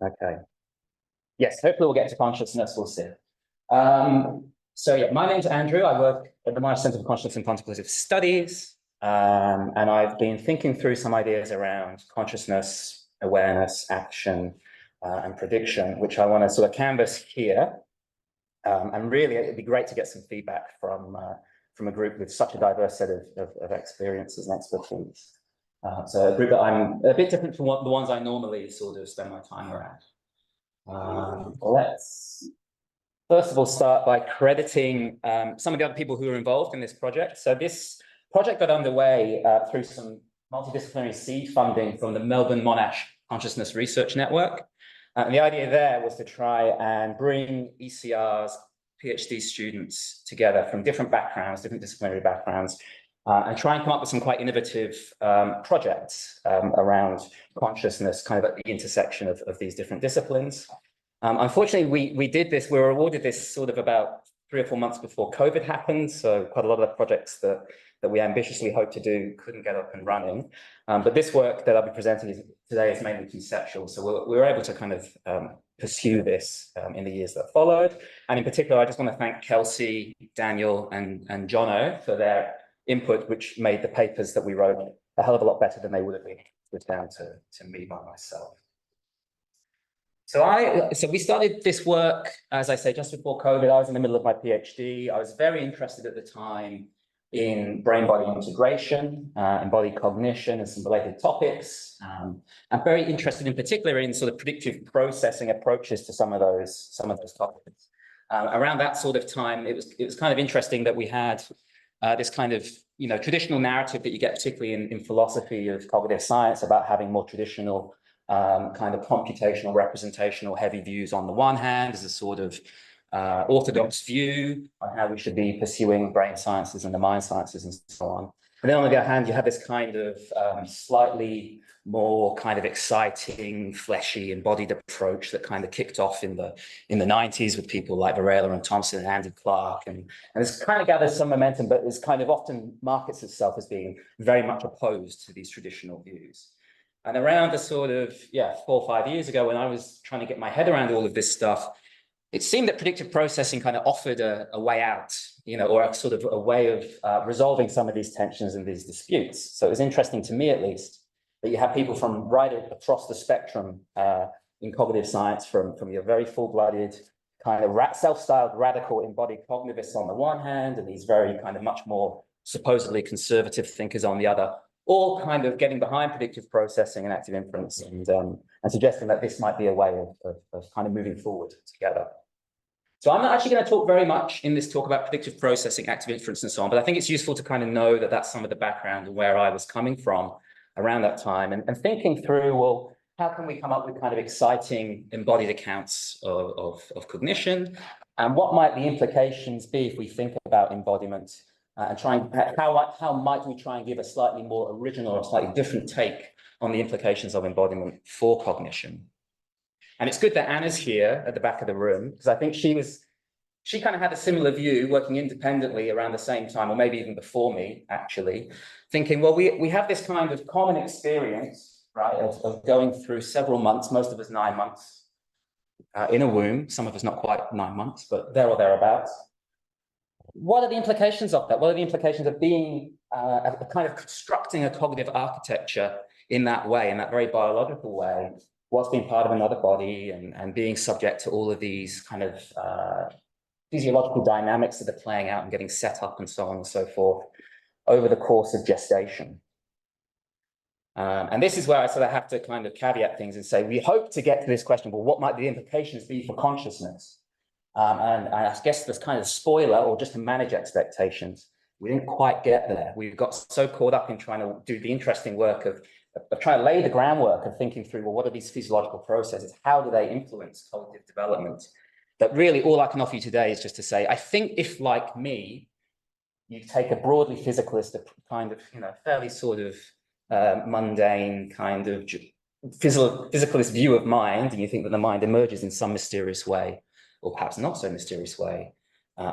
Okay. Yes, hopefully we'll get to consciousness, we'll see. So yeah, my name's Andrew. I work at the Monash Centre for Consciousness and Contemplative Studies. And I've been thinking through some ideas around consciousness, awareness, action, and prediction, which I want to sort of canvas here. And really, it'd be great to get some feedback from a group with such a diverse set of experiences and expertise. So a group that I'm a bit different from the ones I normally sort of spend my time around. Let's first of all start by crediting some of the other people who are involved in this project. So this project got underway through some multidisciplinary seed funding from the Melbourne Monash Consciousness Research Network. And the idea there was to try and bring ECR's PhD students together from different backgrounds, different disciplinary backgrounds, and try and come up with some quite innovative projects around consciousness, kind of at the intersection of these different disciplines. Unfortunately, we did this, we were awarded this sort of about 3 or 4 months before COVID happened. So quite a lot of the projects that we ambitiously hoped to do couldn't get up and running. But this work that I'll be presenting today is mainly conceptual. So we were able to kind of pursue this in the years that followed. And in particular, I just want to thank Kelsey, Daniel, and Jono for their input, which made the papers that we wrote a hell of a lot better than they would have been with down to me by myself. So we started this work, as I say, just before COVID. I was in the middle of my PhD. I was very interested at the time in brain-body integration, embodied cognition, and some related topics. I'm very interested in particular in sort of predictive processing approaches to some of those topics. Around that sort of time, it was kind of interesting that we had this kind of traditional narrative that you get particularly in philosophy of cognitive science about having more traditional kind of computational, representational, heavy views on the one hand as a sort of orthodox view on how we should be pursuing brain sciences and the mind sciences and so on. And then on the other hand, you have this kind of slightly more kind of exciting, fleshy, embodied approach that kind of kicked off in the 90s with people like Varela and Thompson and Andy Clark. And it's kind of gathered some momentum, but it's kind of often markets itself as being very much opposed to these traditional views. And around the sort of, 4 or 5 years ago, when I was trying to get my head around all of this stuff, it seemed that predictive processing kind of offered a way out, or a sort of a way of resolving some of these tensions and these disputes. So it was interesting to me, at least, that you have people from right across the spectrum in cognitive science, from your very full-blooded kind of self-styled radical embodied cognitivists on the one hand, and these very kind of much more supposedly conservative thinkers on the other, all kind of getting behind predictive processing and active inference and suggesting that this might be a way of kind of moving forward together. So I'm not actually going to talk very much in this talk about predictive processing, active inference, and so on, but I think it's useful to kind of know that that's some of the background and where I was coming from around that time and thinking through, well, how can we come up with kind of exciting embodied accounts of cognition, and what might the implications be if we think about embodiment and how might we try and give a slightly more original or slightly different take on the implications of embodiment for cognition. And it's good that Anna's here at the back of the room, because I think she kind of had a similar view, working independently around the same time, or maybe even before me, actually, thinking, well, we have this kind of common experience, right, of going through several months, most of us 9 months, in a womb, some of us not quite 9 months, but there or thereabouts. What are the implications of that? What are the implications of being kind of constructing a cognitive architecture in that way, in that very biological way, whilst being part of another body and being subject to all of these kind of physiological dynamics that are playing out and getting set up and so on and so forth over the course of gestation. And this is where I sort of have to kind of caveat things and say, we hope to get to this question, well, what might the implications be for consciousness? And I guess this kind of spoiler, or just to manage expectations, we didn't quite get there. We got so caught up in trying to do the interesting work of trying to lay the groundwork of thinking through, well, what are these physiological processes? How do they influence cognitive development? That really all I can offer you today is just to say, I think if, like me, you take a broadly physicalist, a kind of, fairly sort of mundane kind of physicalist view of mind, and you think that the mind emerges in some mysterious way, or perhaps not so mysterious way,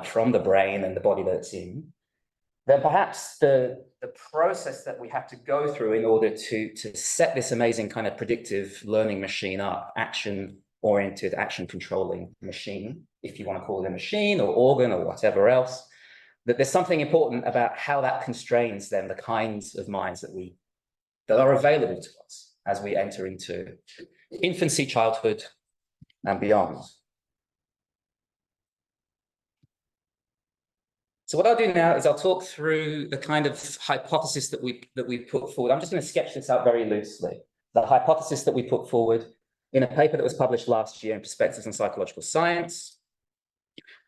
from the brain and the body that it's in, then perhaps the process that we have to go through in order to set this amazing kind of predictive learning machine up, action-oriented, action-controlling machine, if you want to call it a machine or organ or whatever else, that there's something important about how that constrains then the kinds of minds that are available to us as we enter into infancy, childhood, and beyond. So what I'll do now is I'll talk through the kind of hypothesis that we put forward. I'm just going to sketch this out very loosely. The hypothesis that we put forward in a paper that was published last year in Perspectives on Psychological Science.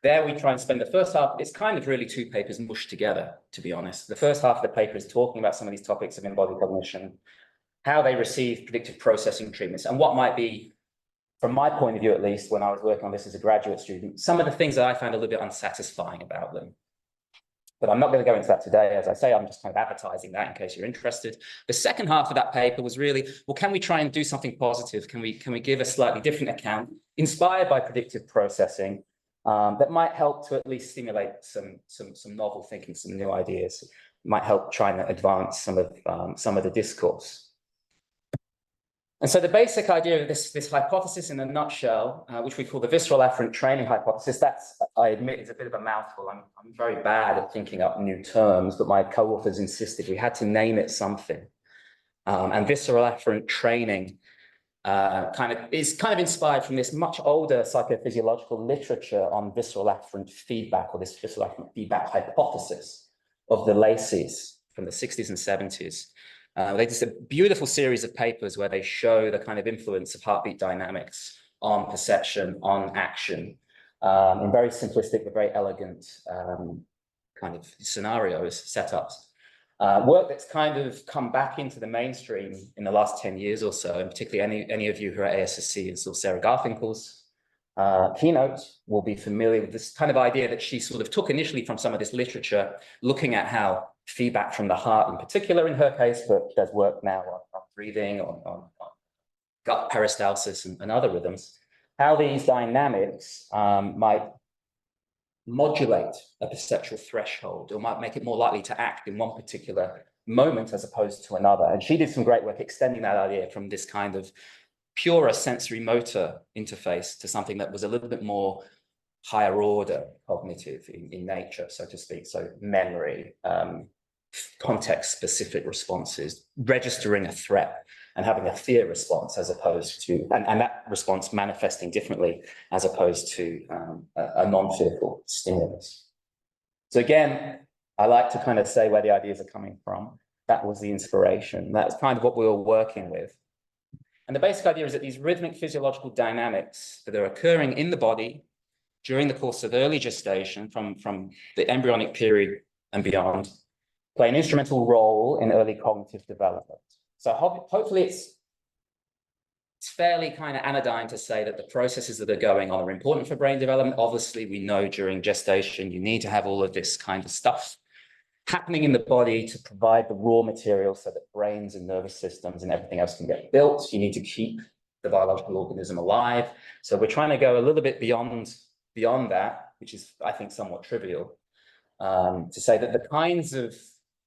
There we try and spend the first half, it's kind of really two papers mushed together, to be honest. The first half of the paper is talking about some of these topics of embodied cognition, how they receive predictive processing treatments, and what might be, from my point of view at least, when I was working on this as a graduate student, some of the things that I found a little bit unsatisfying about them. But I'm not going to go into that today. As I say, I'm just kind of advertising that in case you're interested. The second half of that paper was really, well, can we try and do something positive? Can we give a slightly different account inspired by predictive processing that might help to at least stimulate some novel thinking, some new ideas, might help try and advance some of the discourse. And so the basic idea of this hypothesis in a nutshell, which we call the visceral afferent training hypothesis, that's, I admit, is a bit of a mouthful. I'm very bad at thinking up new terms, but my co-authors insisted we had to name it something. And visceral afferent training is kind of inspired from this much older psychophysiological literature on visceral afferent feedback, or this visceral afferent feedback hypothesis of the Lacey's from the 60s and 70s. They did a beautiful series of papers where they show the kind of influence of heartbeat dynamics on perception, on action, in very simplistic but very elegant kind of scenarios, setups. Work that's kind of come back into the mainstream in the last 10 years or so, and particularly any of you who are at ASSC and saw Sarah Garfinkel's keynote will be familiar with this kind of idea that she sort of took initially from some of this literature, looking at how feedback from the heart in particular in her case, but does work now on breathing, on gut peristalsis and other rhythms, how these dynamics might modulate a perceptual threshold or might make it more likely to act in one particular moment as opposed to another. And she did some great work extending that idea from this kind of purer sensory motor interface to something that was a little bit more higher order cognitive in nature, so to speak. So memory, context-specific responses, registering a threat and having a fear response as opposed to, and that response manifesting differently as opposed to a non-fearful stimulus. So again, I like to kind of say where the ideas are coming from. That was the inspiration. That's kind of what we were working with. And the basic idea is that these rhythmic physiological dynamics that are occurring in the body during the course of early gestation from the embryonic period and beyond play an instrumental role in early cognitive development. So hopefully it's fairly kind of anodyne to say that the processes that are going on are important for brain development. Obviously, we know during gestation, you need to have all of this kind of stuff happening in the body to provide the raw material so that brains and nervous systems and everything else can get built. You need to keep the biological organism alive. So we're trying to go a little bit beyond that, which is, I think, somewhat trivial, to say that the kinds of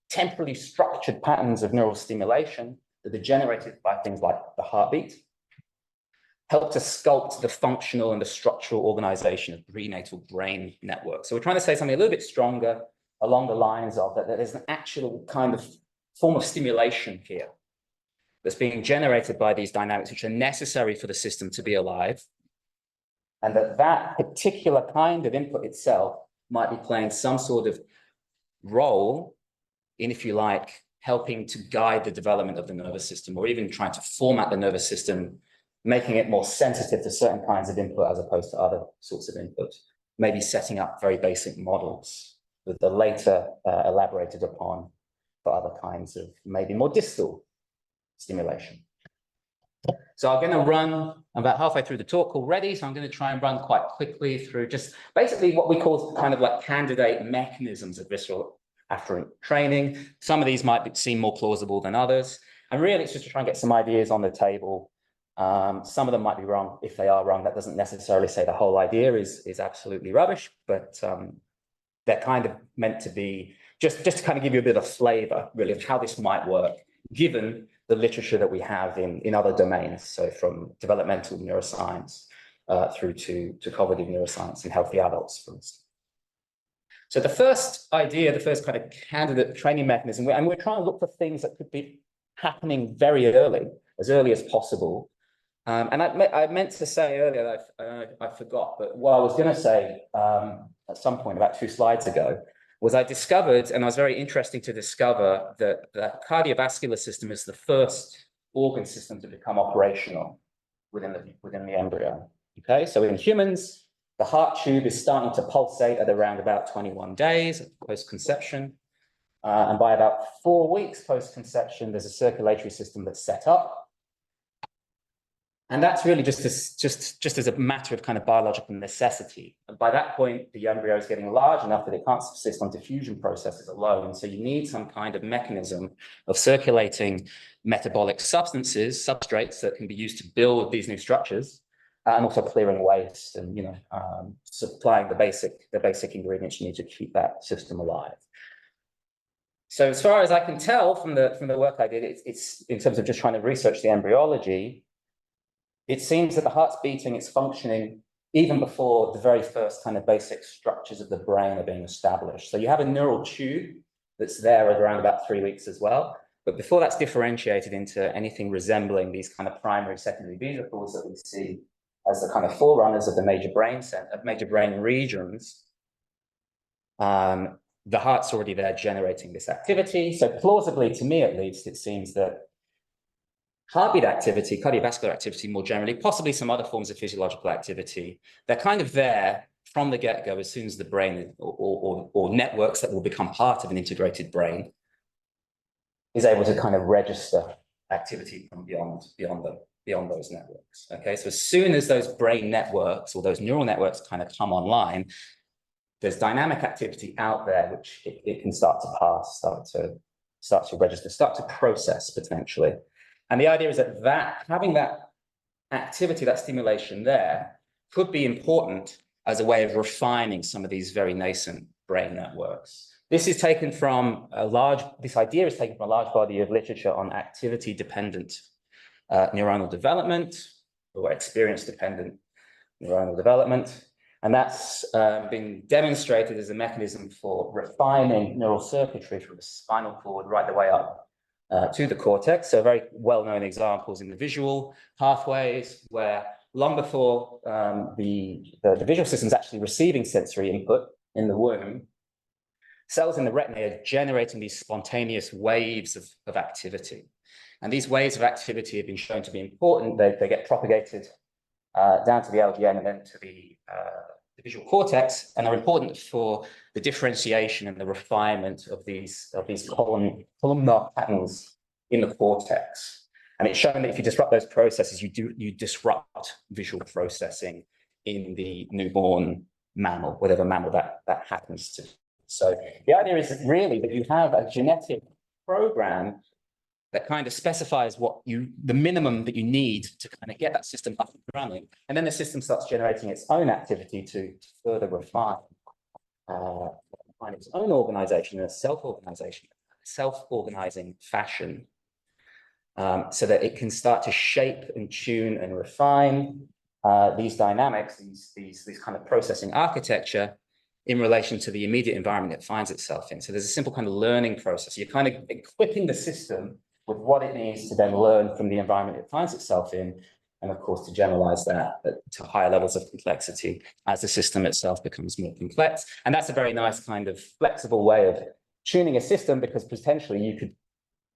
temporally structured patterns of neural stimulation that are generated by things like the heartbeat help to sculpt the functional and the structural organization of prenatal brain networks. So we're trying to say something a little bit stronger along the lines of that there's an actual kind of form of stimulation here that's being generated by these dynamics, which are necessary for the system to be alive, and that particular kind of input itself might be playing some sort of role in, if you like, helping to guide the development of the nervous system, or even trying to format the nervous system, making it more sensitive to certain kinds of input as opposed to other sorts of input, maybe setting up very basic models that are later elaborated upon for other kinds of maybe more distal stimulation. So I'm going to run, I'm about halfway through the talk already, so I'm going to try and run quite quickly through just basically what we call kind of like candidate mechanisms of visceral afferent training. Some of these might seem more plausible than others. And really, it's just to try and get some ideas on the table. Some of them might be wrong. If they are wrong, that doesn't necessarily say the whole idea is absolutely rubbish, but they're kind of meant to be just to kind of give you a bit of flavor, really, of how this might work, given the literature that we have in other domains. So from developmental neuroscience through to cognitive neuroscience in healthy adults, for instance. So the first idea, the first kind of candidate training mechanism, and we're trying to look for things that could be happening very early, as early as possible. And I meant to say earlier, I forgot, but what I was going to say at some point about 2 slides ago was I discovered, and I was very interested to discover that the cardiovascular system is the first organ system to become operational within the embryo. Okay, so in humans, the heart tube is starting to pulsate at around about 21 days post-conception. And by about 4 weeks post-conception, there's a circulatory system that's set up. And that's really just as a matter of kind of biological necessity. And by that point, the embryo is getting large enough that it can't subsist on diffusion processes alone. So you need some kind of mechanism of circulating metabolic substances, substrates that can be used to build these new structures, and also clearing waste and supplying the basic ingredients you need to keep that system alive. So as far as I can tell from the work I did, it's in terms of just trying to research the embryology, it seems that the heart's beating, it's functioning even before the very first kind of basic structures of the brain are being established. So you have a neural tube that's there at around about 3 weeks as well. But before that's differentiated into anything resembling these kind of primary, secondary vesicles that we see as the kind of forerunners of the major brain regions, the heart's already there generating this activity. So plausibly, to me at least, it seems that heartbeat activity, cardiovascular activity more generally, possibly some other forms of physiological activity, they're kind of there from the get-go as soon as the brain or networks that will become part of an integrated brain is able to kind of register activity from beyond those networks. Okay, so as soon as those brain networks or those neural networks kind of come online, there's dynamic activity out there which it can start to pass, start to register, start to process potentially. And the idea is that having that activity, that stimulation there, could be important as a way of refining some of these very nascent brain networks. This is taken from this idea is taken from a large body of literature on activity-dependent neuronal development, or experience-dependent neuronal development. And that's been demonstrated as a mechanism for refining neural circuitry from the spinal cord right the way up to the cortex. So very well-known examples in the visual pathways, where long before the visual system is actually receiving sensory input in the womb, cells in the retina are generating these spontaneous waves of activity. And these waves of activity have been shown to be important. They get propagated down to the LGN and then to the visual cortex, and are important for the differentiation and the refinement of these columnar patterns in the cortex. And it's shown that if you disrupt those processes, you disrupt visual processing in the newborn mammal, whatever mammal that happens to. So the idea is really that you have a genetic program that kind of specifies the minimum that you need to kind of get that system up and running. And then the system starts generating its own activity to further refine its own organization in a self-organizing fashion, so that it can start to shape and tune and refine these dynamics, these kind of processing architecture in relation to the immediate environment it finds itself in. So there's a simple kind of learning process. You're kind of equipping the system with what it needs to then learn from the environment it finds itself in, and of course to generalize that to higher levels of complexity as the system itself becomes more complex. And that's a very nice kind of flexible way of tuning a system, because potentially you could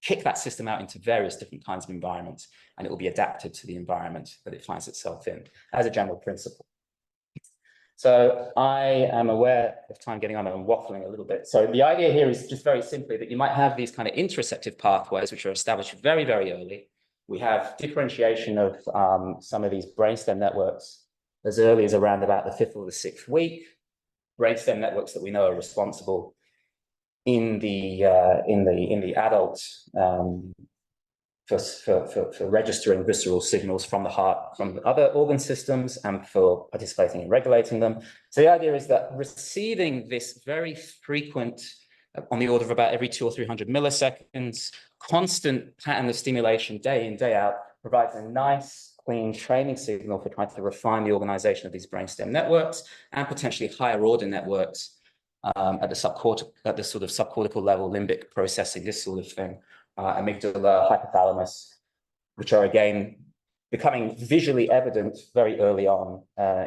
kick that system out into various different kinds of environments, and it will be adapted to the environment that it finds itself in as a general principle. So I am aware of time getting on and I'm waffling a little bit. So the idea here is just very simply that you might have these kind of interoceptive pathways which are established very, very early. We have differentiation of some of these brainstem networks as early as around about the 5th or the 6th week. Brainstem networks that we know are responsible in the adult for registering visceral signals from the heart, from the other organ systems, and for participating in regulating them. So the idea is that receiving this very frequent on the order of about every 200 or 300 milliseconds. Constant pattern of stimulation day in, day out provides a nice, clean training signal for trying to refine the organization of these brainstem networks and potentially higher order networks at the sort of subcortical level, limbic processing, this sort of thing, amygdala, hypothalamus, which are again becoming visually evident very early on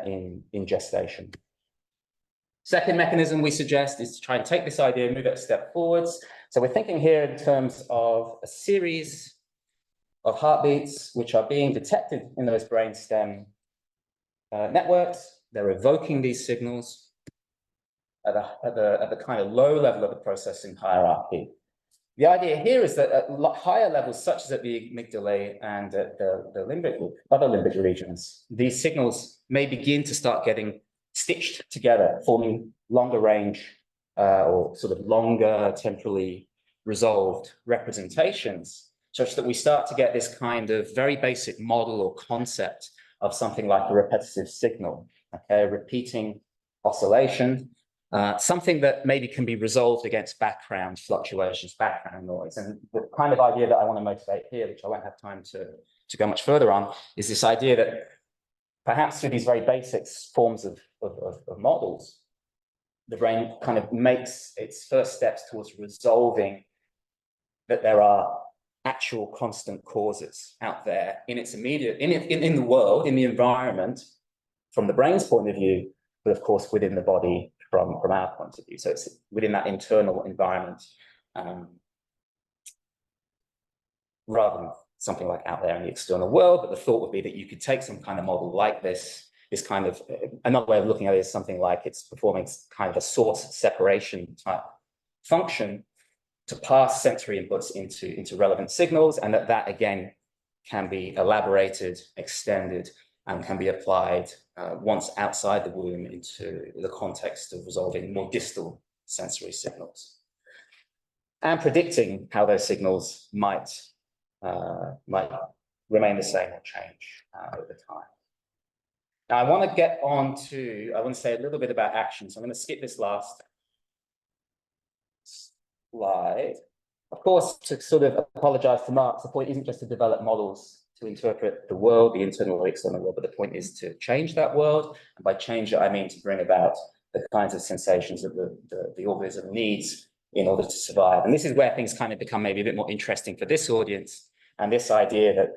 in gestation. Second mechanism we suggest is to try and take this idea and move it a step forwards. So we're thinking here in terms of a series of heartbeats which are being detected in those brainstem networks. They're evoking these signals at the kind of low level of the processing hierarchy. The idea here is that at higher levels, such as at the amygdala and at the other limbic regions, these signals may begin to start getting stitched together, forming longer range or sort of longer temporally resolved representations, such that we start to get this kind of very basic model or concept of something like a repetitive signal, okay, a repeating oscillation. Something that maybe can be resolved against background fluctuations, background noise. And the kind of idea that I want to motivate here, which I won't have time to go much further on, is this idea that perhaps through these very basic forms of models, the brain kind of makes its first steps towards resolving that there are actual constant causes out there in its immediate, in the world, in the environment, from the brain's point of view, but of course within the body from our point of view. So it's within that internal environment, rather than something like out there in the external world. But the thought would be that you could take some kind of model like this kind of, another way of looking at it is something like it's performing kind of a source separation type function to pass sensory inputs into relevant signals, and that again can be elaborated, extended, and can be applied once outside the womb into the context of resolving more distal sensory signals and predicting how those signals might remain the same or change over time. Now, I want to say a little bit about action. So I'm going to skip this last slide. Of course, to sort of apologize to Marx, the point isn't just to develop models to interpret the world, the internal or external world, but the point is to change that world. And by change it, I mean to bring about the kinds of sensations that the organism needs in order to survive. And this is where things kind of become maybe a bit more interesting for this audience, and this idea that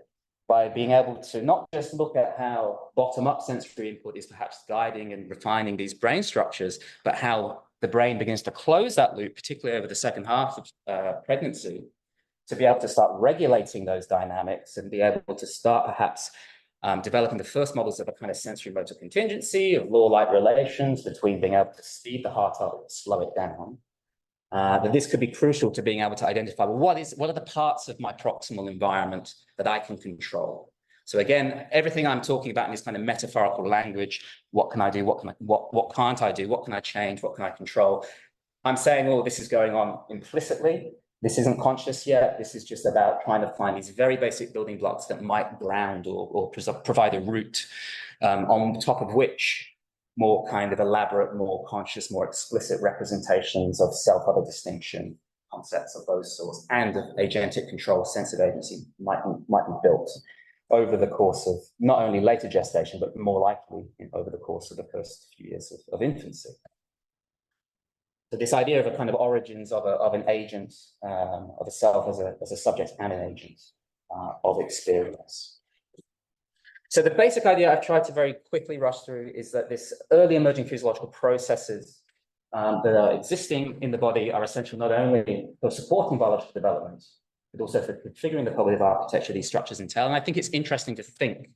by being able to not just look at how bottom-up sensory input is perhaps guiding and refining these brain structures, but how the brain begins to close that loop, particularly over the second half of pregnancy, to be able to start regulating those dynamics and be able to start perhaps developing the first models of a kind of sensory motor contingency, of law-like relations between being able to speed the heart up or slow it down. That this could be crucial to being able to identify, well, what are the parts of my proximal environment that I can control? So again, everything I'm talking about in this kind of metaphorical language, what can I do? What can't I do? What can I change? What can I control? I'm saying all this is going on implicitly. This isn't conscious yet. This is just about trying to find these very basic building blocks that might ground or provide a root on top of which more kind of elaborate, more conscious, more explicit representations of self-other distinction, concepts of those sorts, and of agentic control, sense of agency might be built over the course of not only later gestation, but more likely over the course of the first few years of infancy. So this idea of a kind of origins of an agent, of a self as a subject and an agent of experience. So the basic idea I've tried to very quickly rush through is that this early emerging physiological processes that are existing in the body are essential not only for supporting biological development, but also for configuring the cognitive architecture these structures entail. And I think it's interesting to think,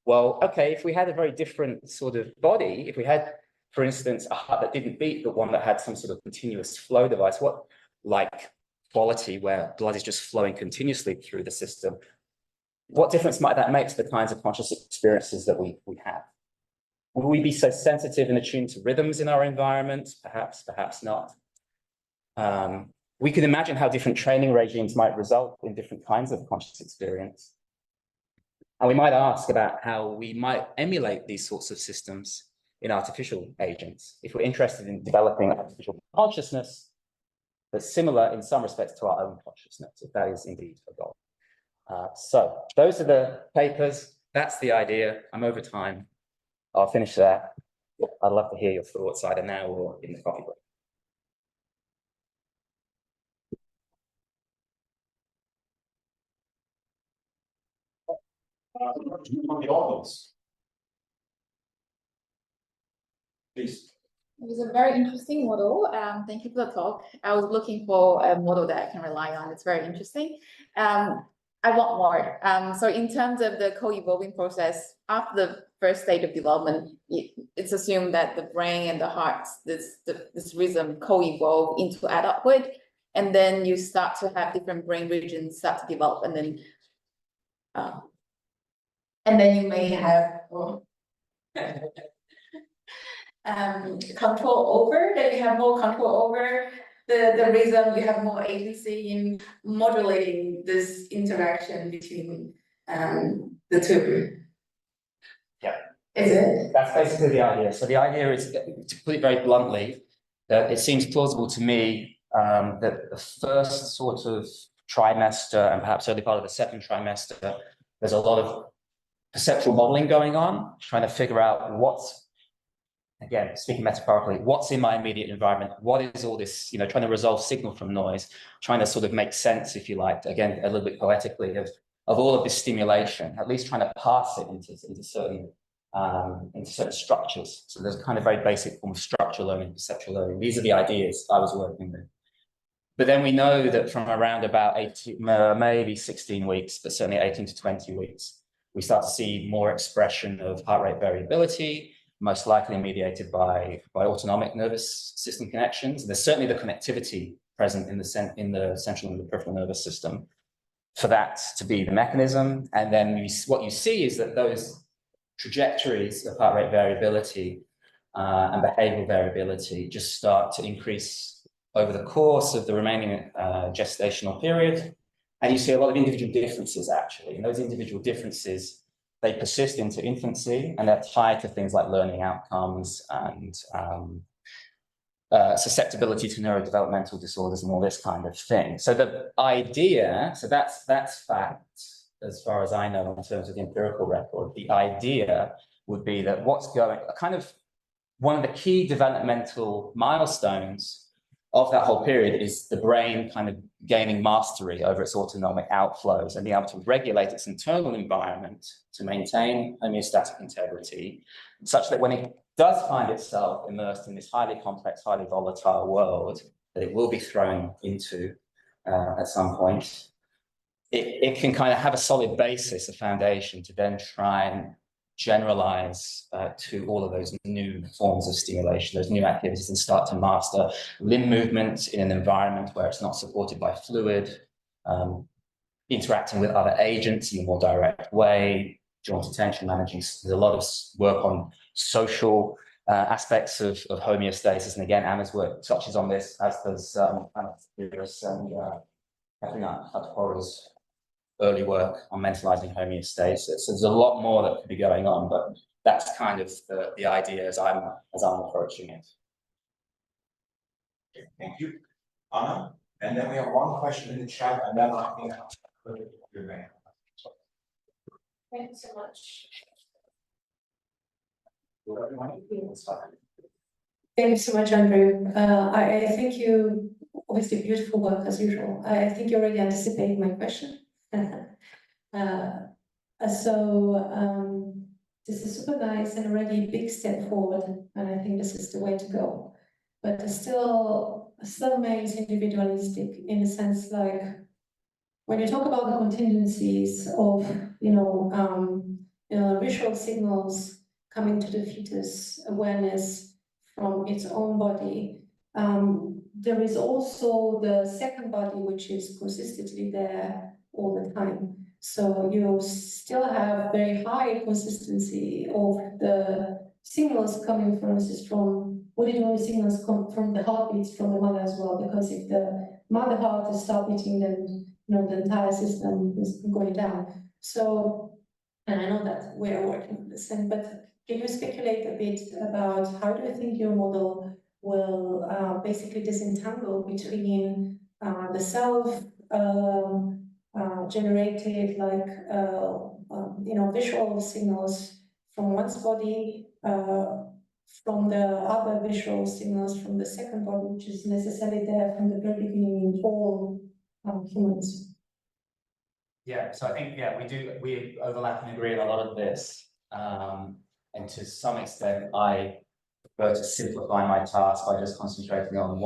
well, okay, if we had a very different sort of body, if we had, for instance, a heart that didn't beat, but one that had some sort of continuous flow device, what like quality where blood is just flowing continuously through the system, what difference might that make to the kinds of conscious experiences that we have? Will we be so sensitive and attuned to rhythms in our environment? Perhaps, perhaps not. We could imagine how different training regimes might result in different kinds of conscious experience. And we might ask about how we might emulate these sorts of systems in artificial agents. If we're interested in developing artificial consciousness, but similar in some respects to our own consciousness, if that is indeed a goal. So those are the papers. That's the idea. I'm over time. I'll finish there. I'd love to hear your thoughts either now or in the coffee break. From the audience, please. It was a very interesting model. Thank you for the talk. I was looking for a model that I can rely on. It's very interesting. I want more. So in terms of the co-evolving process, after the first stage of development, it's assumed that the brain and the heart, this rhythm co-evolve into adulthood, and then you start to have different brain regions start to develop, and then you may have control over, that you have more control over the rhythm, you have more agency in modulating this interaction between the two. Yeah. Is it? That's basically the idea. So the idea is, to put it very bluntly, that it seems plausible to me that the first sort of trimester and perhaps early part of the second trimester, there's a lot of perceptual modeling going on, trying to figure out what's, again, speaking metaphorically, what's in my immediate environment? What is all this, trying to resolve signal from noise, trying to sort of make sense, if you like, again, a little bit poetically, of all of this stimulation, at least trying to pass it into certain structures. So there's a kind of very basic form of structural learning, perceptual learning. These are the ideas I was working with. But then we know that from around about 18, maybe 16 weeks, but certainly 18 to 20 weeks, we start to see more expression of heart rate variability, most likely mediated by autonomic nervous system connections. There's certainly the connectivity present in the central and the peripheral nervous system for that to be the mechanism. And then what you see is that those trajectories of heart rate variability and behavioral variability just start to increase over the course of the remaining gestational period. And you see a lot of individual differences, actually. And those individual differences, they persist into infancy, and they're tied to things like learning outcomes and susceptibility to neurodevelopmental disorders and all this kind of thing. So the idea, so that's fact, as far as I know, in terms of the empirical record. The idea would be that what's going, kind of one of the key developmental milestones of that whole period is the brain kind of gaining mastery over its autonomic outflows and being able to regulate its internal environment to maintain homeostatic integrity, such that when it does find itself immersed in this highly complex, highly volatile world that it will be thrown into at some point, it can kind of have a solid basis, a foundation to then try and generalize to all of those new forms of stimulation, those new activities, and start to master limb movement in an environment where it's not supported by fluid, interacting with other agents in a more direct way, joint attention managing. There's a lot of work on social aspects of homeostasis. And again, Anna's work touches on this, as does Anna and Katrina Hataporo's early work on mentalizing homeostasis. So there's a lot more that could be going on, but that's kind of the idea as I'm approaching it. Okay, thank you, Anna. And then we have one question in the chat, and then I think your name. Thank you so much. Thank you so much, Andrew. I think you, obviously beautiful work as usual. I think you already anticipate my question. This is super nice and already a big step forward, and I think this is the way to go. But it still remains individualistic in a sense, like when you talk about the contingencies of visual signals coming to the fetus awareness from its own body. There is also the second body, which is consistently there all the time. So you still have very high consistency of the signals coming from auditory signals come from the heartbeats from the mother as well, because if the mother heart is stop beating, then the entire system is going down. So, and I know that we are working on this, but can you speculate a bit about how do you think your model will basically disentangle between the self generated like visual signals from one's body, from the other visual signals from the second body, which is necessarily there from the very beginning in all humans. Yeah, so I think, yeah, we overlap and agree on a lot of this. And to some extent, I prefer to simplify my task by just concentrating on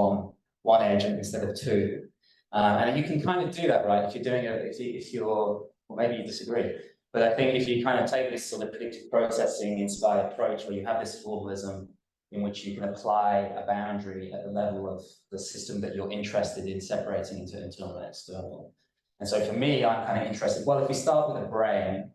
one agent instead of two. And you can kind of do that, right? If you're doing it, if you're, well, maybe you disagree, but I think if you kind of take this sort of predictive processing inspired approach where you have this formalism in which you can apply a boundary at the level of the system that you're interested in separating into internal and external. And so for me, I'm kind of interested, well, if we start with the brain,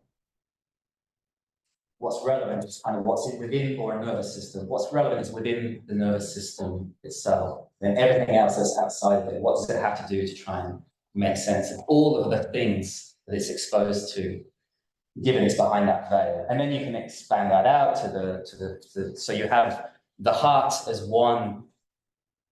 what's relevant is kind of what's within or a nervous system. What's relevant is within the nervous system itself. And everything else that's outside of it, what does it have to do to try and make sense of all of the things that it's exposed to, given it's behind that veil? And then you can expand that out to so you have the heart as one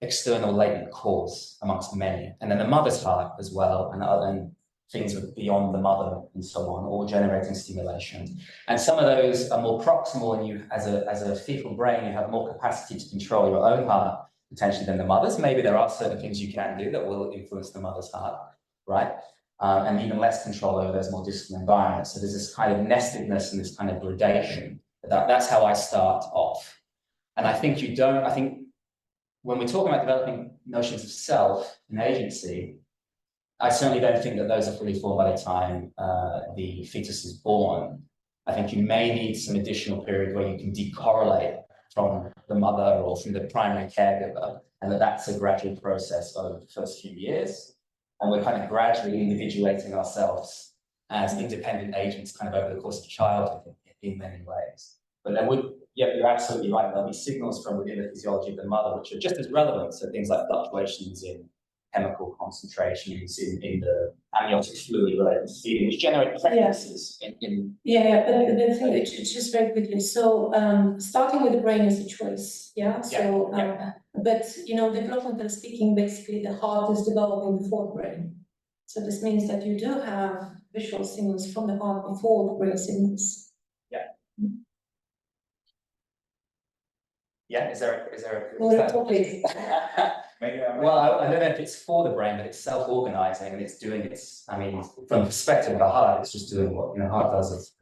external latent cause amongst many, and then the mother's heart as well, and things beyond the mother and so on, all generating stimulation. And some of those are more proximal, and you, as a fetal brain, you have more capacity to control your own heart potentially than the mother's. Maybe there are certain things you can do that will influence the mother's heart, right? And even less control over those more distant environments. So there's this kind of nestedness and this kind of gradation. That's how I start off. And I think when we're talking about developing notions of self and agency, I certainly don't think that those are fully formed by the time the fetus is born. I think you may need some additional period where you can decorrelate from the mother or from the primary caregiver, and that's a gradual process over the first few years. And we're kind of gradually individuating ourselves as independent agents kind of over the course of childhood in many ways. But there would, yeah, you're absolutely right. There'll be signals from within the physiology of the mother, which are just as relevant. So things like fluctuations in chemical concentrations in the amniotic fluid related to feeding, which generate preferences in Yeah, but the thing, it's just very quickly. So starting with the brain is a choice. Yeah. So but developmentally speaking, basically the heart is developing before the brain. So this means that you do have visual signals from the heart before the brain signals. Yeah. Yeah, is there well, I don't know if it's for the brain, but it's self-organizing and it's doing its, I mean, from the perspective of the heart, it's just doing what heart does.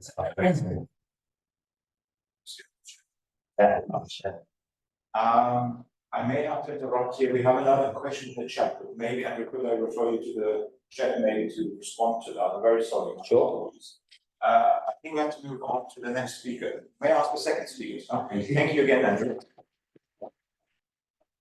I may have to interrupt here. We have another question in the chat, but maybe Andrew, could I refer you to the chat maybe to respond to that? I'm very sorry. Sure. I think we have to move on to the next speaker. May I ask the second speaker? Thank you again, Andrew.